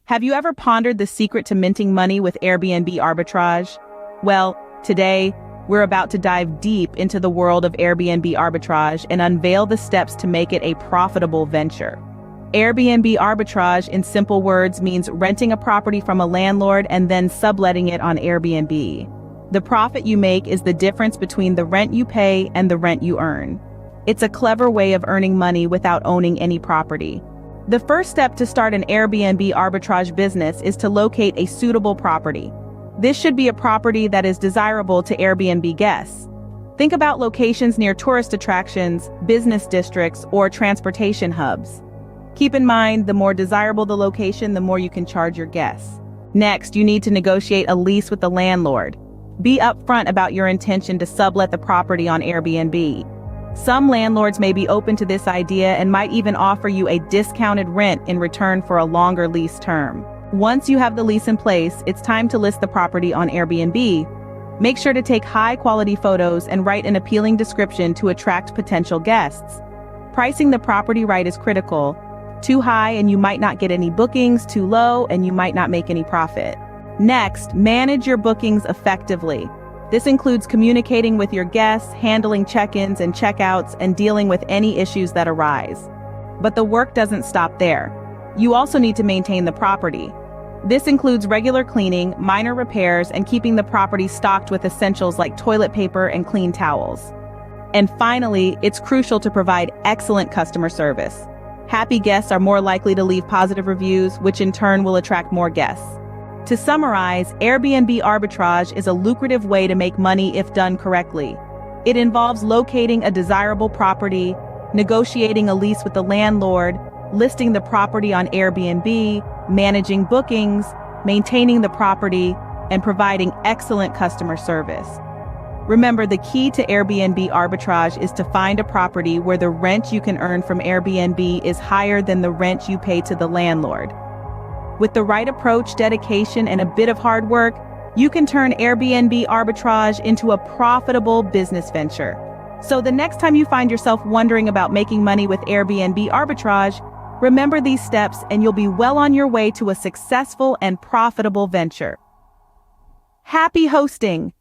Have you ever pondered the secret to minting money with Airbnb arbitrage? Well, today, we're about to dive deep into the world of Airbnb arbitrage and unveil the steps to make it a profitable venture. Airbnb arbitrage, in simple words, means renting a property from a landlord and then subletting it on Airbnb. The profit you make is the difference between the rent you pay and the rent you earn. It's a clever way of earning money without owning any property. The first step to start an Airbnb arbitrage business is to locate a suitable property. This should be a property that is desirable to Airbnb guests. Think about locations near tourist attractions, business districts, or transportation hubs. Keep in mind, the more desirable the location, the more you can charge your guests. Next, you need to negotiate a lease with the landlord. Be upfront about your intention to sublet the property on Airbnb. Some landlords may be open to this idea and might even offer you a discounted rent in return for a longer lease term. Once you have the lease in place, it's time to list the property on Airbnb. Make sure to take high-quality photos and write an appealing description to attract potential guests. Pricing the property right is critical. Too high and you might not get any bookings, too low and you might not make any profit. Next, manage your bookings effectively. This includes communicating with your guests, handling check-ins and check-outs, and dealing with any issues that arise. But the work doesn't stop there. You also need to maintain the property. This includes regular cleaning, minor repairs, and keeping the property stocked with essentials like toilet paper and clean towels. And finally, it's crucial to provide excellent customer service. Happy guests are more likely to leave positive reviews, which in turn will attract more guests. To summarize, Airbnb arbitrage is a lucrative way to make money if done correctly. It involves locating a desirable property, negotiating a lease with the landlord, listing the property on Airbnb, managing bookings, maintaining the property, and providing excellent customer service. Remember, the key to Airbnb arbitrage is to find a property where the rent you can earn from Airbnb is higher than the rent you pay to the landlord. With the right approach, dedication, and a bit of hard work, you can turn Airbnb arbitrage into a profitable business venture. So the next time you find yourself wondering about making money with Airbnb arbitrage, remember these steps and you'll be well on your way to a successful and profitable venture. Happy hosting!